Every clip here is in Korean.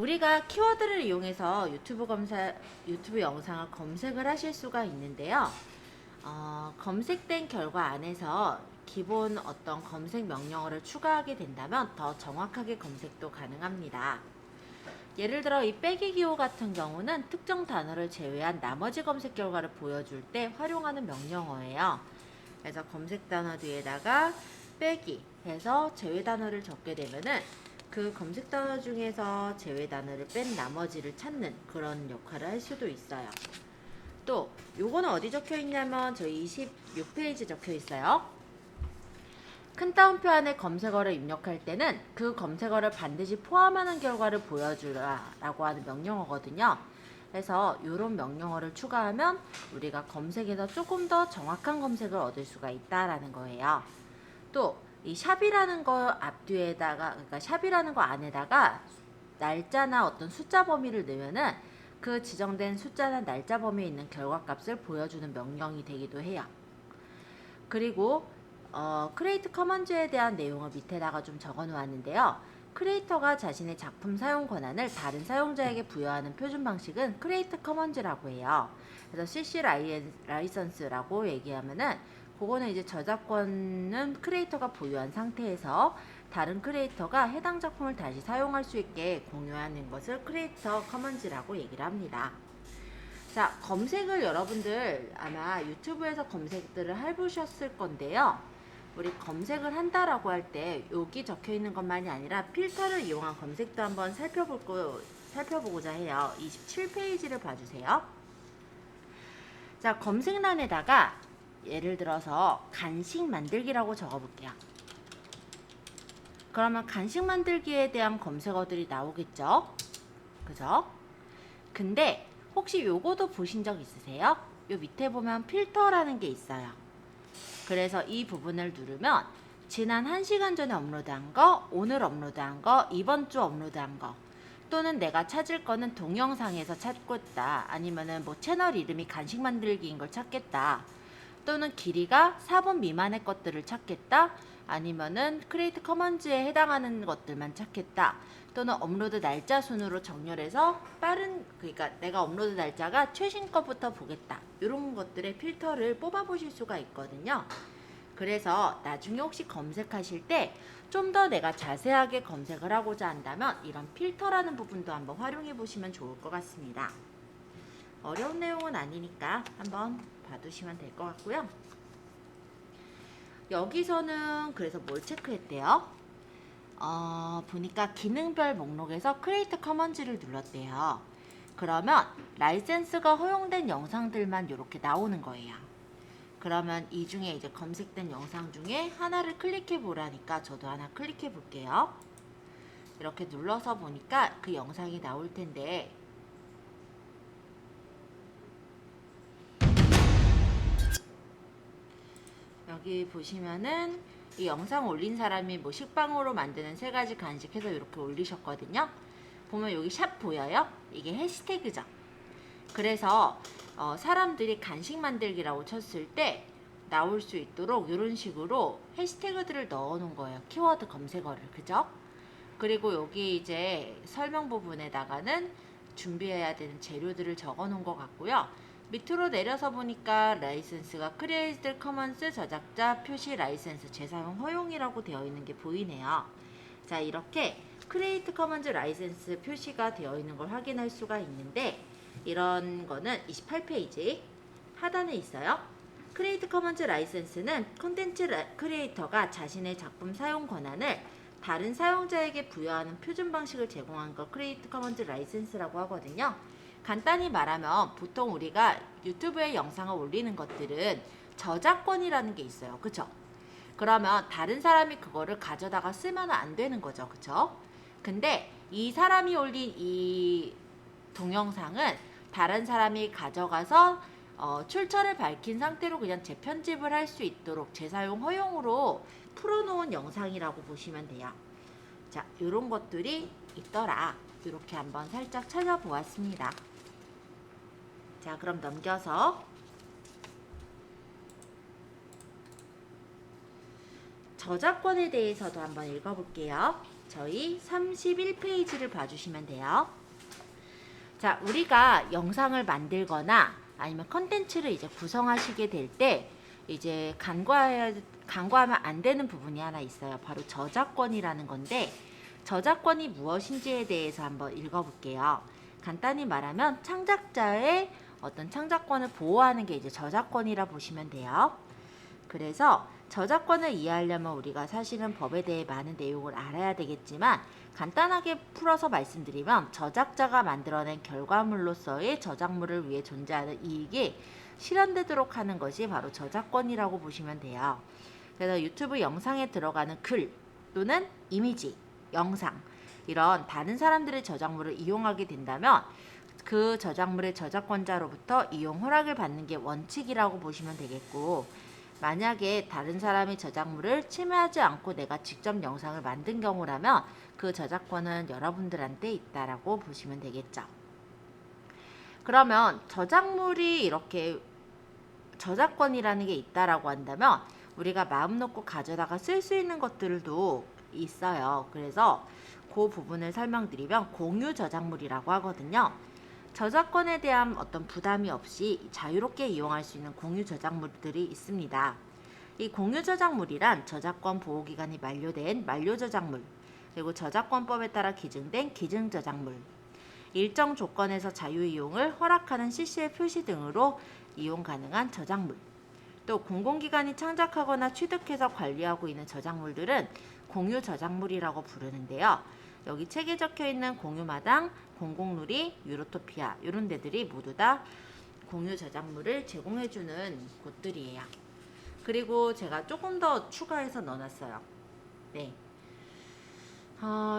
우리가 키워드를 이용해서 유튜브 영상을 검색을 하실 수가 있는데요. 검색된 결과 안에서 기본 어떤 검색 명령어를 추가하게 된다면 더 정확하게 검색도 가능합니다. 예를 들어 이 빼기 기호 같은 경우는 특정 단어를 제외한 나머지 검색 결과를 보여줄 때 활용하는 명령어예요. 그래서 검색 단어 뒤에다가 빼기 해서 제외 단어를 적게 되면은 그 검색 단어 중에서 제외 단어를 뺀 나머지를 찾는 그런 역할을 할 수도 있어요. 또 요거는 어디 적혀 있냐면 저희 26페이지 적혀 있어요. 큰 따옴표 안에 검색어를 입력할 때는 그 검색어를 반드시 포함하는 결과를 보여주라 라고 하는 명령어거든요. 그래서 이런 명령어를 추가하면 우리가 검색에서 조금 더 정확한 검색을 얻을 수가 있다라는 거예요. 또 이 샵이라는 거 앞뒤에다가, 그러니까 샵이라는 거 안에다가 날짜나 어떤 숫자 범위를 넣으면은 그 지정된 숫자나 날짜 범위에 있는 결과값을 보여주는 명령이 되기도 해요. 그리고 크리에이트 커먼즈에 대한 내용을 밑에다가 좀 적어 놓았는데요. 크리에이터가 자신의 작품 사용 권한을 다른 사용자에게 부여하는 표준 방식은 크리에이트 커먼즈라고 해요. 그래서 CC 라이선스라고 얘기하면은 그거는 이제 저작권은 크리에이터가 보유한 상태에서 다른 크리에이터가 해당 작품을 다시 사용할 수 있게 공유하는 것을 크리에이터 커먼즈라고 얘기를 합니다. 자, 검색을 여러분들 아마 유튜브에서 검색들을 해보셨을 건데요. 우리 검색을 한다라고 할 때 여기 적혀 있는 것만이 아니라 필터를 이용한 검색도 한번 살펴보고자 해요. 27페이지를 봐주세요. 자, 검색란에다가 예를 들어서 간식 만들기라고 적어볼게요. 그러면 간식 만들기에 대한 검색어들이 나오겠죠? 그죠? 근데 혹시 요거도 보신 적 있으세요? 요 밑에 보면 필터라는 게 있어요. 그래서 이 부분을 누르면 지난 1시간 전에 업로드한 거, 오늘 업로드한 거, 이번 주 업로드한 거, 또는 내가 찾을 거는 동영상에서 찾고 있다. 아니면은 뭐 채널 이름이 간식 만들기인 걸 찾겠다. 또는 길이가 4분 미만의 것들을 찾겠다. 아니면은 크리에이트 커먼즈에 해당하는 것들만 찾겠다. 또는 업로드 날짜 순으로 정렬해서 그러니까 내가 업로드 날짜가 최신 것부터 보겠다. 이런 것들의 필터를 뽑아 보실 수가 있거든요. 그래서 나중에 혹시 검색하실 때 좀 더 내가 자세하게 검색을 하고자 한다면 이런 필터라는 부분도 한번 활용해 보시면 좋을 것 같습니다. 어려운 내용은 아니니까 한번 봐두시면 될 것 같고요. 여기서는 그래서 뭘 체크했대요? 보니까 기능별 목록에서 크리에이트 커먼즈를 눌렀대요. 그러면 라이센스가 허용된 영상들만 이렇게 나오는 거예요. 그러면 이 중에 이제 검색된 영상 중에 하나를 클릭해 보라니까 저도 하나 클릭해 볼게요. 이렇게 눌러서 보니까 그 영상이 나올 텐데 여기 보시면은 이 영상 올린 사람이 뭐 식빵으로 만드는 3가지 간식 해서 이렇게 올리셨거든요. 보면 여기 샵 보여요? 이게 해시태그죠. 그래서 사람들이 간식 만들기라고 쳤을 때 나올 수 있도록 이런 식으로 해시태그들을 넣어 놓은 거예요. 키워드 검색어를. 그죠? 그리고 여기 이제 설명 부분에다가는 준비해야 되는 재료들을 적어 놓은 것 같고요. 밑으로 내려서 보니까 라이센스가 크리에이트 커먼스 저작자 표시 라이센스 재사용 허용이라고 되어 있는 게 보이네요. 자, 이렇게 크리에이트 커먼즈 라이센스 표시가 되어 있는 걸 확인할 수가 있는데 이런 거는 28페이지 하단에 있어요. 크리에이트 커먼즈 라이센스는 콘텐츠 크리에이터가 자신의 작품 사용 권한을 다른 사용자에게 부여하는 표준 방식을 제공한 걸 크리에이트 커먼즈 라이센스라고 하거든요. 간단히 말하면 보통 우리가 유튜브에 영상을 올리는 것들은 저작권이라는 게 있어요. 그쵸? 그러면 다른 사람이 그거를 가져다가 쓰면 안 되는 거죠. 그쵸? 근데 이 사람이 올린 이 동영상은 다른 사람이 가져가서 출처를 밝힌 상태로 그냥 재편집을 할 수 있도록 재사용 허용으로 풀어놓은 영상이라고 보시면 돼요. 자, 이런 것들이 있더라. 이렇게 한번 살짝 찾아보았습니다. 자, 그럼 넘겨서 저작권에 대해서도 한번 읽어볼게요. 저희 31페이지를 봐주시면 돼요. 자, 우리가 영상을 만들거나 아니면 컨텐츠를 이제 구성하시게 될 때 이제 간과하면 안 되는 부분이 하나 있어요. 바로 저작권이라는 건데, 저작권이 무엇인지에 대해서 한번 읽어볼게요. 간단히 말하면 창작자의 어떤 창작권을 보호하는 게 이제 저작권이라 보시면 돼요. 그래서 저작권을 이해하려면 우리가 사실은 법에 대해 많은 내용을 알아야 되겠지만, 간단하게 풀어서 말씀드리면 저작자가 만들어낸 결과물로서의 저작물을 위해 존재하는 이익이 실현되도록 하는 것이 바로 저작권이라고 보시면 돼요. 그래서 유튜브 영상에 들어가는 글 또는 이미지, 영상, 이런 다른 사람들의 저작물을 이용하게 된다면 그 저작물의 저작권자로부터 이용 허락을 받는 게 원칙이라고 보시면 되겠고, 만약에 다른 사람의 저작물을 침해하지 않고 내가 직접 영상을 만든 경우라면 그 저작권은 여러분들한테 있다라고 보시면 되겠죠. 그러면 저작물이 이렇게 저작권이라는 게 있다라고 한다면 우리가 마음 놓고 가져다가 쓸 수 있는 것들도 있어요. 그래서 그 부분을 설명드리면 공유 저작물이라고 하거든요. 저작권에 대한 어떤 부담이 없이 자유롭게 이용할 수 있는 공유 저작물들이 있습니다. 이 공유 저작물이란 저작권 보호기간이 만료된 만료 저작물, 그리고 저작권법에 따라 기증된 기증 저작물, 일정 조건에서 자유 이용을 허락하는 CC의 표시 등으로 이용 가능한 저작물, 또 공공기관이 창작하거나 취득해서 관리하고 있는 저작물들은 공유 저작물이라고 부르는데요. 여기 책에 적혀있는 공유마당, 공공누리, 유로토피아 이런 데들이 모두 다 공유 저작물을 제공해주는 곳들이에요. 그리고 제가 조금 더 추가해서 넣어놨어요. 네.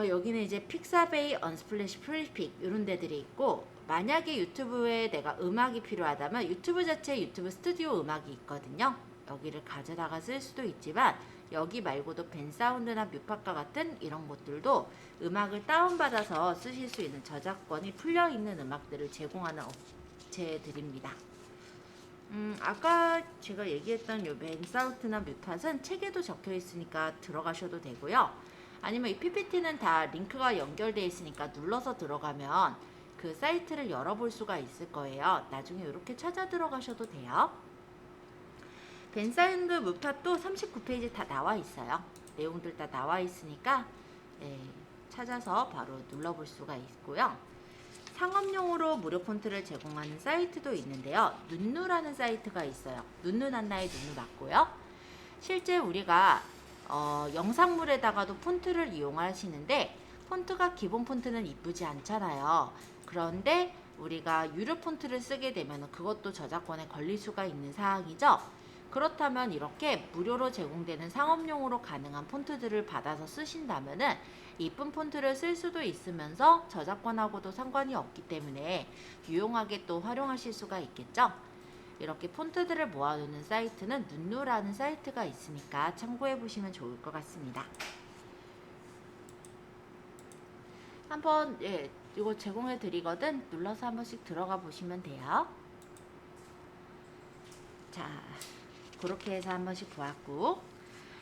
여기는 이제 픽사베이, 언스플래시, 프리픽 이런 데들이 있고, 만약에 유튜브에 내가 음악이 필요하다면 유튜브 자체에 유튜브 스튜디오 음악이 있거든요. 여기를 가져다가 쓸 수도 있지만 여기 말고도 벤사운드나 뮤팟과 같은 이런 곳들도 음악을 다운받아서 쓰실 수 있는 저작권이 풀려있는 음악들을 제공하는 업체들입니다. 아까 제가 얘기했던 요 벤사운드나 뮤팟은 책에도 적혀 있으니까 들어가셔도 되고요. 아니면 이 PPT는 다 링크가 연결되어 있으니까 눌러서 들어가면 그 사이트를 열어볼 수가 있을 거예요. 나중에 이렇게 찾아 들어가셔도 돼요. 벤사운드 뮤팟도 39페이지 다 나와 있어요. 내용들 다 나와 있으니까 찾아서 바로 눌러볼 수가 있고요. 상업용으로 무료 폰트를 제공하는 사이트도 있는데요. 눈누라는 사이트가 있어요. 눈누난나의 눈누 맞고요. 실제 우리가 영상물에다가도 폰트를 이용하시는데 폰트가 기본 폰트는 이쁘지 않잖아요. 그런데 우리가 유료 폰트를 쓰게 되면 그것도 저작권에 걸릴 수가 있는 사항이죠. 그렇다면 이렇게 무료로 제공되는 상업용으로 가능한 폰트들을 받아서 쓰신다면은 이쁜 폰트를 쓸 수도 있으면서 저작권하고도 상관이 없기 때문에 유용하게 또 활용하실 수가 있겠죠. 이렇게 폰트들을 모아두는 사이트는 눈누라는 사이트가 있으니까 참고해 보시면 좋을 것 같습니다. 한번 이거 제공해 드리거든 눌러서 한 번씩 들어가 보시면 돼요. 자, 그렇게 해서 한 번씩 보았고,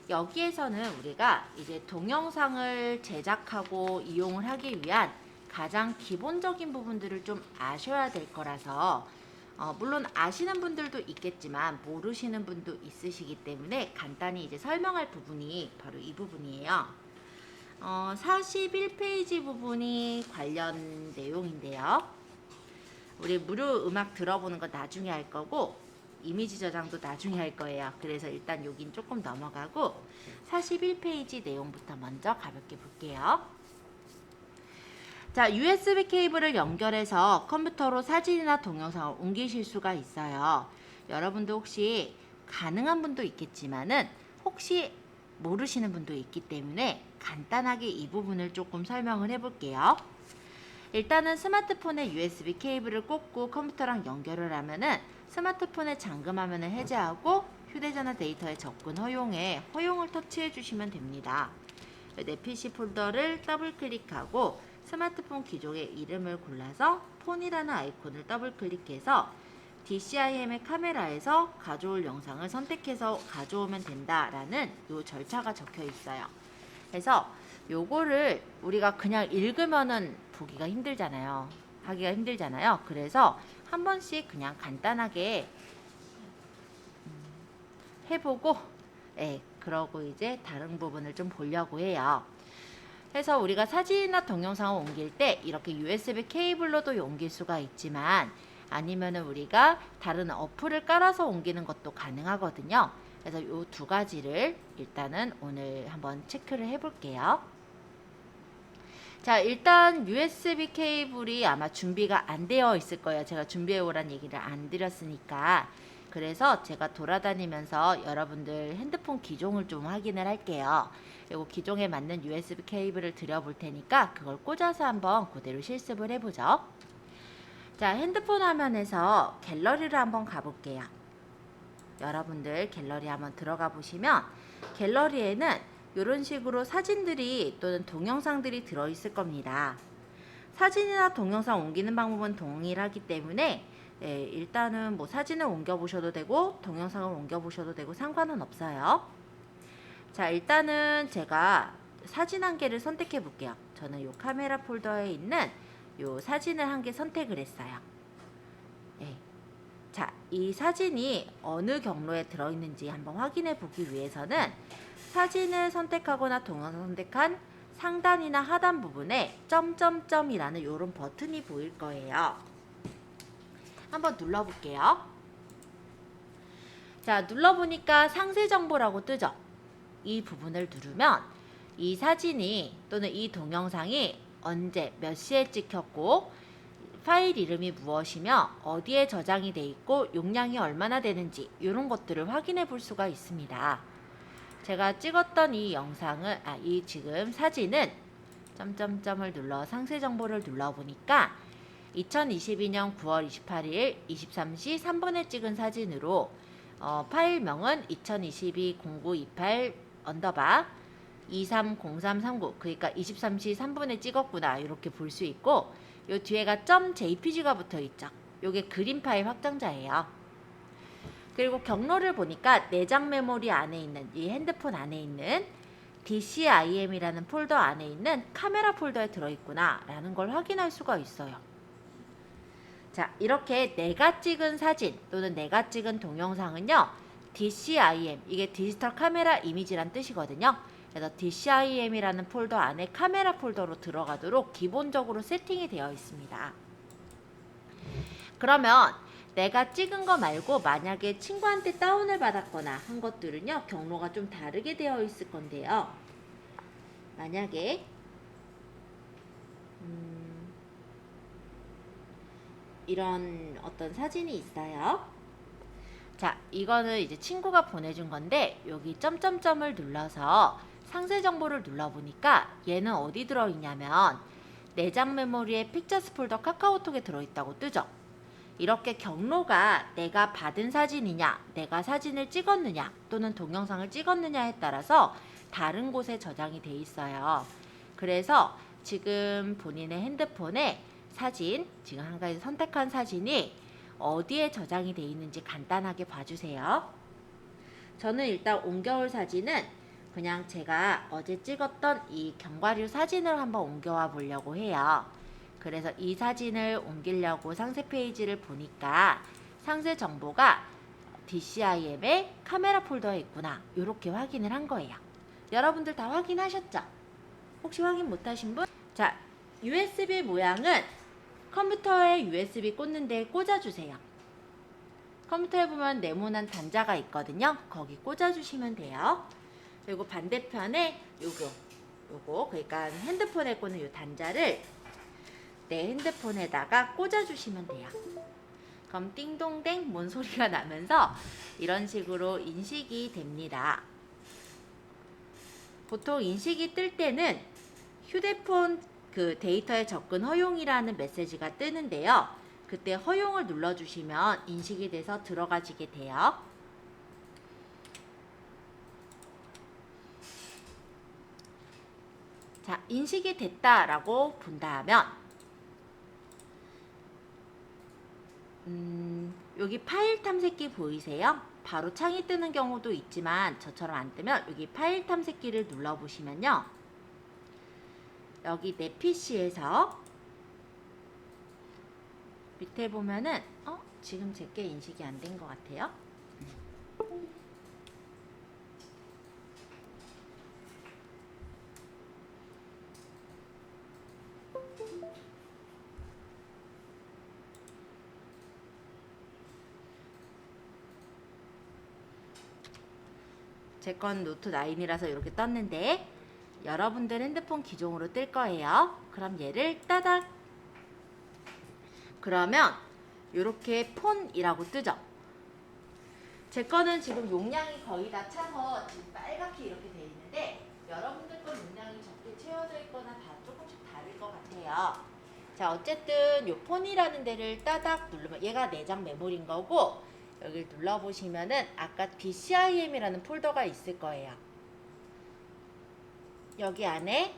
여기에서는 우리가 이제 동영상을 제작하고 이용을 하기 위한 가장 기본적인 부분들을 좀 아셔야 될 거라서 물론 아시는 분들도 있겠지만 모르시는 분도 있으시기 때문에 간단히 이제 설명할 부분이 바로 이 부분이에요. 41페이지 부분이 관련 내용인데요. 우리 무료 음악 들어보는 건 나중에 할 거고 이미지 저장도 나중에 할 거예요. 그래서 일단 여긴 조금 넘어가고 41페이지 내용부터 먼저 가볍게 볼게요. 자, USB 케이블을 연결해서 컴퓨터로 사진이나 동영상을 옮기실 수가 있어요. 여러분도 혹시 가능한 분도 있겠지만은 혹시 모르시는 분도 있기 때문에 간단하게 이 부분을 조금 설명을 해볼게요. 일단은 스마트폰에 USB 케이블을 꽂고 컴퓨터랑 연결을 하면은 스마트폰의 잠금 화면을 해제하고 휴대전화 데이터에 접근 허용에 허용을 터치해 주시면 됩니다. 내 PC 폴더를 더블 클릭하고 스마트폰 기종의 이름을 골라서 폰이라는 아이콘을 더블 클릭해서 DCIM의 카메라에서 가져올 영상을 선택해서 가져오면 된다라는 이 절차가 적혀 있어요. 그래서 요거를 우리가 그냥 읽으면은 보기가 힘들잖아요. 하기가 힘들잖아요. 그래서 한 번씩 그냥 간단하게 해보고, 예, 그러고 이제 다른 부분을 좀 보려고 해요. 해서 우리가 사진이나 동영상을 옮길 때 이렇게 USB 케이블로도 옮길 수가 있지만, 아니면은 우리가 다른 어플을 깔아서 옮기는 것도 가능하거든요. 그래서 이 두 가지를 일단은 오늘 한번 체크를 해볼게요. 자, 일단 USB 케이블이 아마 준비가 안 되어 있을 거예요. 제가 준비해 오란 얘기를 안 드렸으니까. 그래서 제가 돌아다니면서 여러분들 핸드폰 기종을 좀 확인을 할게요. 그리고 기종에 맞는 USB 케이블을 드려볼 테니까 그걸 꽂아서 한번 그대로 실습을 해보죠. 자, 핸드폰 화면에서 갤러리를 한번 가볼게요. 여러분들 갤러리 한번 들어가 보시면 갤러리에는 이런 식으로 사진들이 또는 동영상들이 들어있을 겁니다. 사진이나 동영상 옮기는 방법은 동일하기 때문에 일단은 뭐 사진을 옮겨 보셔도 되고 동영상을 옮겨 보셔도 되고 상관은 없어요. 자, 일단은 제가 사진 한 개를 선택해 볼게요. 저는 이 카메라 폴더에 있는 이 사진을 한 개 선택을 했어요. 자, 이 사진이 어느 경로에 들어있는지 한번 확인해 보기 위해서는 사진을 선택하거나 동영상 선택한 상단이나 하단 부분에 점점점이라는 이런 버튼이 보일 거예요. 한번 눌러볼게요. 자, 눌러보니까 상세 정보라고 뜨죠. 이 부분을 누르면 이 사진이 또는 이 동영상이 언제 몇 시에 찍혔고 파일 이름이 무엇이며 어디에 저장이 돼 있고 용량이 얼마나 되는지 이런 것들을 확인해 볼 수가 있습니다. 제가 찍었던 이 영상을 이 지금 사진은 점점점을 눌러 상세 정보를 눌러 보니까 2022년 9월 28일 23시 3분에 찍은 사진으로 파일명은 2022-0928 언더바 230339 그러니까 23시 3분에 찍었구나 이렇게 볼 수 있고 요 뒤에가 .jpg가 붙어 있죠. 요게 그림 파일 확장자예요. 그리고 경로를 보니까 내장 메모리 안에 있는 이 핸드폰 안에 있는 DCIM이라는 폴더 안에 있는 카메라 폴더에 들어있구나 라는 걸 확인할 수가 있어요. 자, 이렇게 내가 찍은 사진 또는 내가 찍은 동영상은요 DCIM, 이게 디지털 카메라 이미지란 뜻이거든요. 그래서 DCIM이라는 폴더 안에 카메라 폴더로 들어가도록 기본적으로 세팅이 되어 있습니다. 그러면 내가 찍은 거 말고 만약에 친구한테 다운을 받았거나 한 것들은요 경로가 좀 다르게 되어 있을 건데요. 만약에 이런 어떤 사진이 있어요. 자, 이거는 이제 친구가 보내준 건데 여기 점점점을 눌러서 상세 정보를 눌러보니까 얘는 어디 들어있냐면 내장 메모리에 픽처스 폴더 카카오톡에 들어있다고 뜨죠. 이렇게 경로가 내가 받은 사진이냐, 내가 사진을 찍었느냐 또는 동영상을 찍었느냐에 따라서 다른 곳에 저장이 돼 있어요. 그래서 지금 본인의 핸드폰에 사진, 지금 한 가지 선택한 사진이 어디에 저장이 돼 있는지 간단하게 봐주세요. 저는 일단 옮겨올 사진은 그냥 제가 어제 찍었던 이 견과류 사진을 한번 옮겨와 보려고 해요. 그래서 이 사진을 옮기려고 상세 페이지를 보니까 상세 정보가 DCIM의 카메라 폴더에 있구나 이렇게 확인을 한 거예요. 여러분들 다 확인하셨죠? 혹시 확인 못하신 분? 자, USB 모양은 컴퓨터에 USB 꽂는 데 꽂아주세요. 컴퓨터에 보면 네모난 단자가 있거든요. 거기 꽂아주시면 돼요. 그리고 반대편에 요거 그러니까 핸드폰에 꽂는 요 단자를 내 핸드폰에다가 꽂아주시면 돼요. 그럼 띵동댕 뭔 소리가 나면서 이런 식으로 인식이 됩니다. 보통 인식이 뜰 때는 휴대폰 그 데이터에 접근 허용이라는 메시지가 뜨는데요. 그때 허용을 눌러주시면 인식이 돼서 들어가지게 돼요. 자, 인식이 됐다라고 본다면 여기 파일 탐색기 보이세요? 바로 창이 뜨는 경우도 있지만 저처럼 안 뜨면 여기 파일 탐색기를 눌러보시면요. 여기 내 PC에서 밑에 보면은 지금 제게 인식이 안 된 것 같아요. 제 건 노트 9이라서 이렇게 떴는데 여러분들 핸드폰 기종으로 뜰 거예요. 그럼 얘를 따닥, 그러면 이렇게 폰이라고 뜨죠. 제 거는 지금 용량이 거의 다 차서 지금 빨갛게 이렇게 돼 있는데 여러분들 건 용량이 적게 채워져 있거나 다 조금씩 다를 것 같아요. 자, 어쨌든 이 폰이라는 데를 따닥 누르면 얘가 내장 메모리인 거고, 여기를 눌러보시면은 아까 BCIM이라는 폴더가 있을 거예요. 여기 안에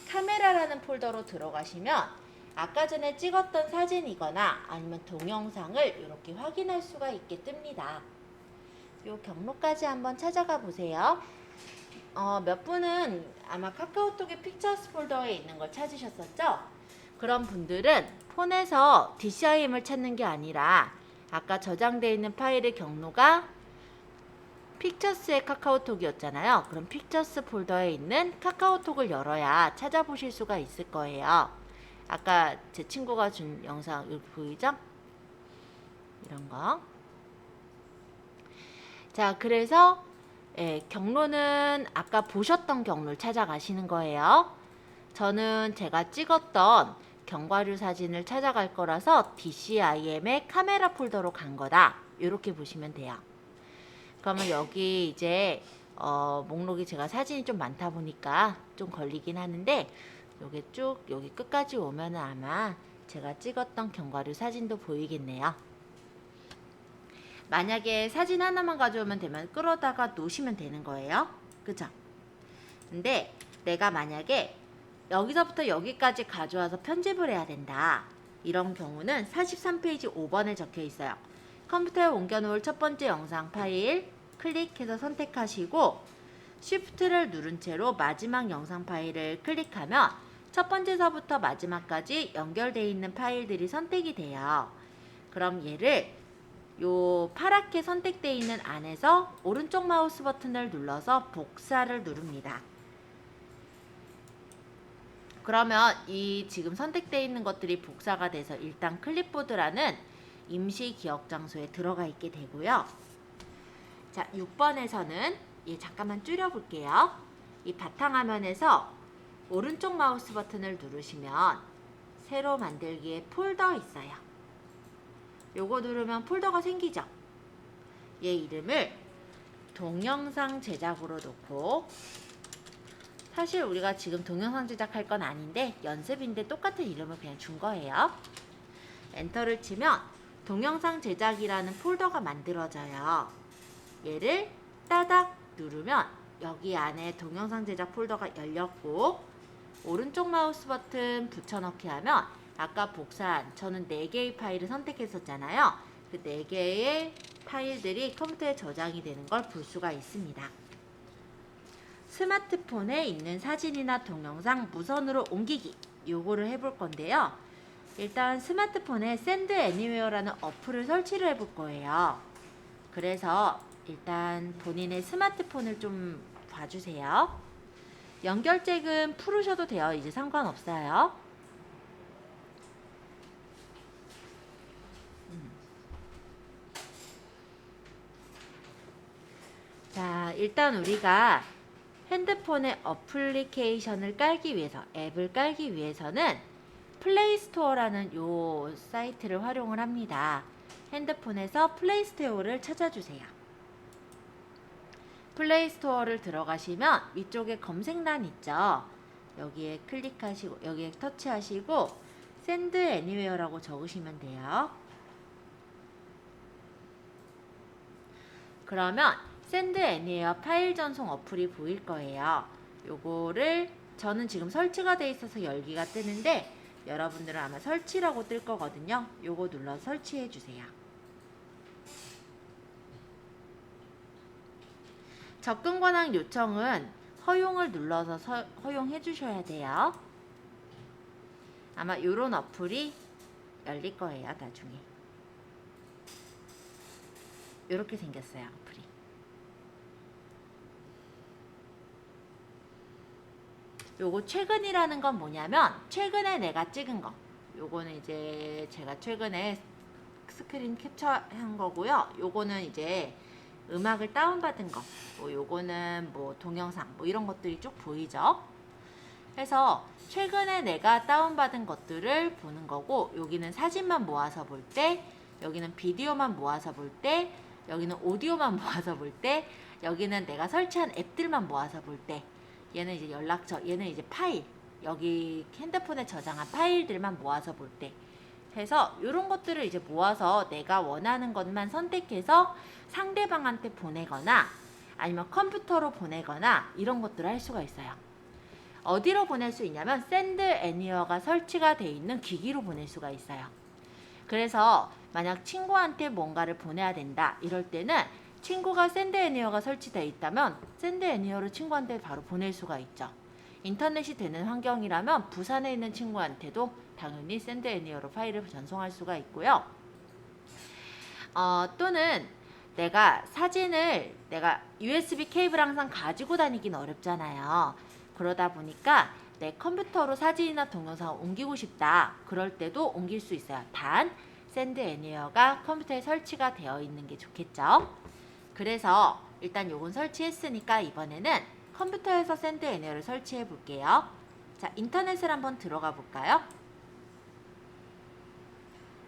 카메라라는 폴더로 들어가시면 아까 전에 찍었던 사진이거나 아니면 동영상을 이렇게 확인할 수가 있게 뜹니다. 요 경로까지 한번 찾아가 보세요. 몇 분은 아마 카카오톡의 픽처스 폴더에 있는 걸 찾으셨었죠? 그런 분들은 폰에서 DCIM을 찾는 게 아니라 아까 저장되어 있는 파일의 경로가 픽처스의 카카오톡이었잖아요. 그럼 픽처스 폴더에 있는 카카오톡을 열어야 찾아보실 수가 있을 거예요. 아까 제 친구가 준 영상 여기 보이죠? 이런 거. 자, 그래서 경로는 아까 보셨던 경로를 찾아가시는 거예요. 저는 제가 찍었던 견과류 사진을 찾아갈 거라서 DCIM의 카메라 폴더로 간 거다. 이렇게 보시면 돼요. 그러면 여기 이제 목록이 제가 사진이 좀 많다 보니까 좀 걸리긴 하는데 요게 쭉 여기 끝까지 오면은 아마 제가 찍었던 견과류 사진도 보이겠네요. 만약에 사진 하나만 가져오면 되면 끌어다가 놓으시면 되는 거예요. 그죠? 근데 내가 만약에 여기서부터 여기까지 가져와서 편집을 해야 된다. 이런 경우는 43페이지 5번에 적혀 있어요. 컴퓨터에 옮겨놓을 첫 번째 영상 파일 클릭해서 선택하시고 Shift를 누른 채로 마지막 영상 파일을 클릭하면 첫 번째서부터 마지막까지 연결되어 있는 파일들이 선택이 돼요. 그럼 얘를 요 파랗게 선택되어 있는 안에서 오른쪽 마우스 버튼을 눌러서 복사를 누릅니다. 그러면 이 지금 선택되어 있는 것들이 복사가 돼서 일단 클립보드라는 임시 기억 장소에 들어가 있게 되고요. 자, 6번에서는 잠깐만 줄여볼게요. 이 바탕화면에서 오른쪽 마우스 버튼을 누르시면 새로 만들기에 폴더 있어요. 요거 누르면 폴더가 생기죠. 얘 이름을 동영상 제작으로 놓고, 사실 우리가 지금 동영상 제작할 건 아닌데 연습인데 똑같은 이름을 그냥 준 거예요. 엔터를 치면 동영상 제작이라는 폴더가 만들어져요. 얘를 따닥 누르면 여기 안에 동영상 제작 폴더가 열렸고, 오른쪽 마우스 버튼 붙여넣기 하면 아까 복사한, 저는 4개의 파일을 선택했었잖아요. 그 4개의 파일들이 컴퓨터에 저장이 되는 걸 볼 수가 있습니다. 스마트폰에 있는 사진이나 동영상 무선으로 옮기기, 요거를 해볼 건데요. 일단 스마트폰에 Send Anywhere라는 어플을 설치를 해볼 거예요. 그래서 일단 본인의 스마트폰을 좀 봐주세요. 연결잭은 풀으셔도 돼요. 이제 상관없어요. 자, 일단 우리가 핸드폰에 어플리케이션을 깔기 위해서, 앱을 깔기 위해서는 플레이스토어라는 요 사이트를 활용을 합니다. 핸드폰에서 플레이스토어를 찾아주세요. 플레이스토어를 들어가시면 위쪽에 검색란 있죠. 여기에 클릭하시고 여기에 터치하시고 Send Anywhere라고 적으시면 돼요. 그러면 Send Anywhere 파일 전송 어플이 보일 거예요. 요거를 저는 지금 설치가 돼 있어서 열기가 뜨는데 여러분들은 아마 설치라고 뜰 거거든요. 요거 눌러 설치해 주세요. 접근 권한 요청은 허용을 눌러서 허용해 주셔야 돼요. 아마 요런 어플이 열릴 거예요, 나중에. 요렇게 생겼어요, 어플이. 요거 최근이라는 건 뭐냐면 최근에 내가 찍은 거. 요거는 이제 제가 최근에 스크린 캡처한 거고요. 요거는 이제 음악을 다운받은 거. 뭐 요거는 뭐 동영상 뭐 이런 것들이 쭉 보이죠. 그래서 최근에 내가 다운받은 것들을 보는 거고, 여기는 사진만 모아서 볼 때, 여기는 비디오만 모아서 볼 때, 여기는 오디오만 모아서 볼 때, 여기는 내가 설치한 앱들만 모아서 볼 때, 얘는 이제 연락처, 얘는 이제 파일, 여기 핸드폰에 저장한 파일들만 모아서 볼 때 해서 이런 것들을 이제 모아서 내가 원하는 것만 선택해서 상대방한테 보내거나 아니면 컴퓨터로 보내거나 이런 것들을 할 수가 있어요. 어디로 보낼 수 있냐면 샌드 애니어가 설치가 되어 있는 기기로 보낼 수가 있어요. 그래서 만약 친구한테 뭔가를 보내야 된다 이럴 때는 친구가 샌드 애니어가 설치되어 있다면 샌드 애니어를 친구한테 바로 보낼 수가 있죠. 인터넷이 되는 환경이라면 부산에 있는 친구한테도 당연히 샌드 애니어로 파일을 전송할 수가 있고요. 또는 내가 사진을 내가 USB 케이블 항상 가지고 다니긴 어렵잖아요. 그러다 보니까 내 컴퓨터로 사진이나 동영상을 옮기고 싶다. 그럴 때도 옮길 수 있어요. 단 샌드 애니어가 컴퓨터에 설치가 되어 있는 게 좋겠죠. 그래서 일단 요건 설치했으니까 이번에는 컴퓨터에서 샌드 애니어를 설치해 볼게요. 자, 인터넷을 한번 들어가 볼까요?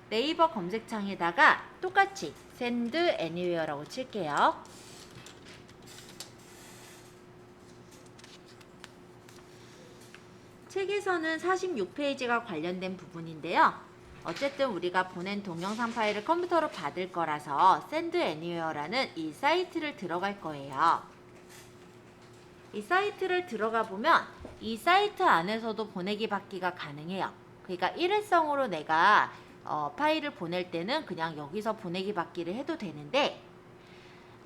네이버 검색창에다가 똑같이 샌드 애니웨어라고 칠게요. 책에서는 46페이지가 관련된 부분인데요. 어쨌든 우리가 보낸 동영상 파일을 컴퓨터로 받을 거라서 샌드 애니웨어라는 이 사이트를 들어갈 거예요. 이 사이트를 들어가 보면 이 사이트 안에서도 보내기 받기가 가능해요. 그러니까 일회성으로 내가 파일을 보낼 때는 그냥 여기서 보내기 받기를 해도 되는데,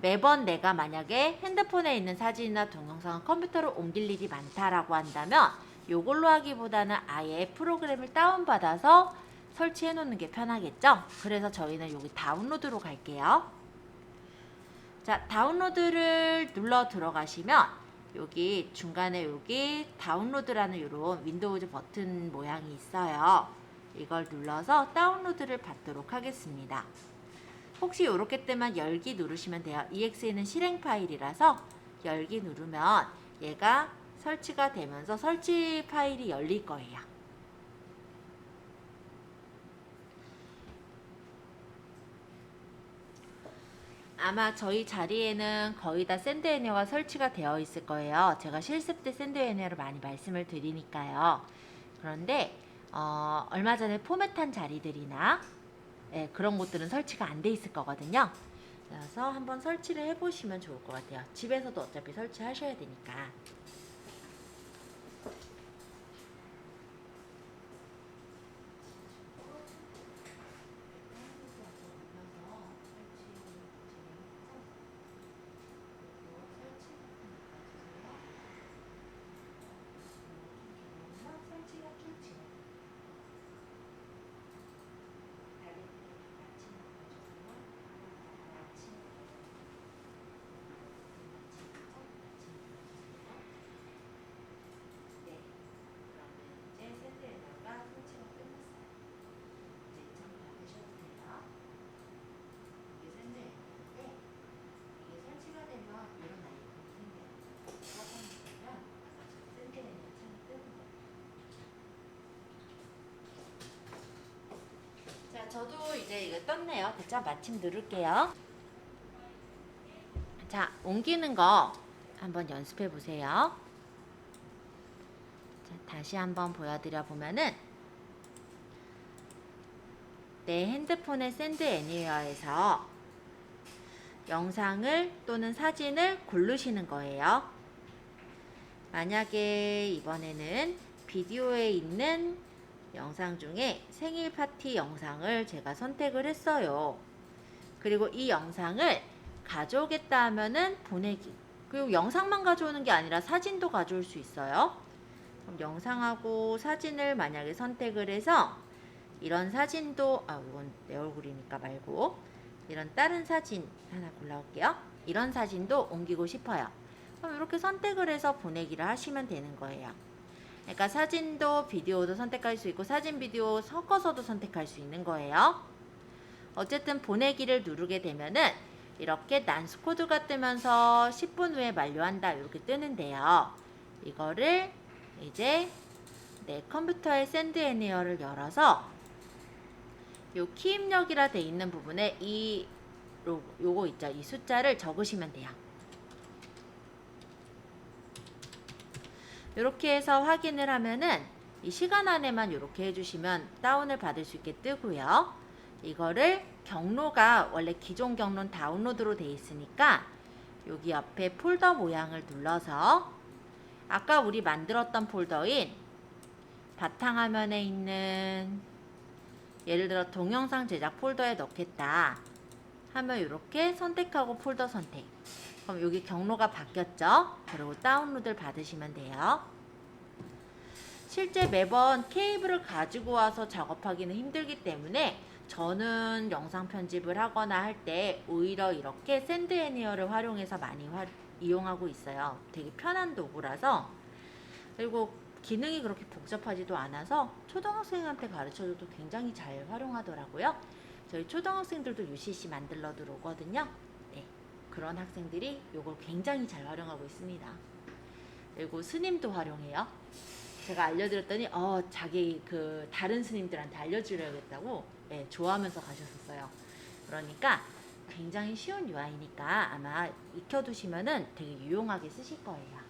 매번 내가 만약에 핸드폰에 있는 사진이나 동영상을 컴퓨터로 옮길 일이 많다라고 한다면 요걸로 하기보다는 아예 프로그램을 다운받아서 설치해 놓는 게 편하겠죠? 그래서 저희는 여기 다운로드로 갈게요. 자, 다운로드를 눌러 들어가시면 여기 중간에 여기 다운로드라는 이런 윈도우즈 버튼 모양이 있어요. 이걸 눌러서 다운로드를 받도록 하겠습니다. 혹시 이렇게 뜨면 열기 누르시면 돼요. EXE는 실행 파일이라서 열기 누르면 얘가 설치가 되면서 설치 파일이 열릴 거예요. 아마 저희 자리에는 거의 다 샌드 애니어가 설치가 되어 있을 거예요. 제가 실습 때 샌드 애니어를 많이 말씀을 드리니까요. 그런데 얼마 전에 포맷한 자리들이나 그런 곳들은 설치가 안 돼 있을 거거든요. 그래서 한번 설치를 해보시면 좋을 것 같아요. 집에서도 어차피 설치하셔야 되니까. 저도 이제 이거 떴네요. 됐죠? 마침 누를게요. 자, 옮기는 거 한번 연습해 보세요. 자, 다시 한번 보여드려 보면은 내 핸드폰의 샌드 애니웨어에서 영상을 또는 사진을 고르시는 거예요. 만약에 이번에는 비디오에 있는 영상 중에 생일 파티 영상을 제가 선택을 했어요. 그리고 이 영상을 가져오겠다 하면은 보내기. 그리고 영상만 가져오는 게 아니라 사진도 가져올 수 있어요. 그럼 영상하고 사진을 만약에 선택을 해서 이런 사진도 이건 내 얼굴이니까 말고 이런 다른 사진 하나 골라올게요. 이런 사진도 옮기고 싶어요. 그럼 이렇게 선택을 해서 보내기를 하시면 되는 거예요. 그러니까 사진도 비디오도 선택할 수 있고 사진 비디오 섞어서도 선택할 수 있는 거예요. 어쨌든 보내기를 누르게 되면은 이렇게 난스 코드가 뜨면서 10분 후에 만료한다 이렇게 뜨는데요. 이거를 이제 내 컴퓨터의 샌드 애니어를 열어서 요 키 입력이라 돼 있는 부분에 요거 있죠. 이 숫자를 적으시면 돼요. 이렇게 해서 확인을 하면은 이 시간 안에만 이렇게 해주시면 다운을 받을 수 있게 뜨고요. 이거를 경로가 원래 기존 경로는 다운로드로 돼 있으니까 여기 옆에 폴더 모양을 눌러서 아까 우리 만들었던 폴더인 바탕화면에 있는 예를 들어 동영상 제작 폴더에 넣겠다 하면 이렇게 선택하고 폴더 선택. 그럼 여기 경로가 바뀌었죠? 그리고 다운로드를 받으시면 돼요. 실제 매번 케이블을 가지고 와서 작업하기는 힘들기 때문에 저는 영상 편집을 하거나 할 때 오히려 이렇게 샌드 애니어를 활용해서 많이 이용하고 있어요. 되게 편한 도구라서. 그리고 기능이 그렇게 복잡하지도 않아서 초등학생한테 가르쳐줘도 굉장히 잘 활용하더라고요. 저희 초등학생들도 UCC 만들러 들어오거든요. 네, 그런 학생들이 이걸 굉장히 잘 활용하고 있습니다. 그리고 스님도 활용해요. 제가 알려드렸더니 자기 그 다른 스님들한테 알려주려겠다고 네, 좋아하면서 가셨었어요. 그러니까 굉장히 쉬운 UI니까 아마 익혀두시면은 되게 유용하게 쓰실 거예요.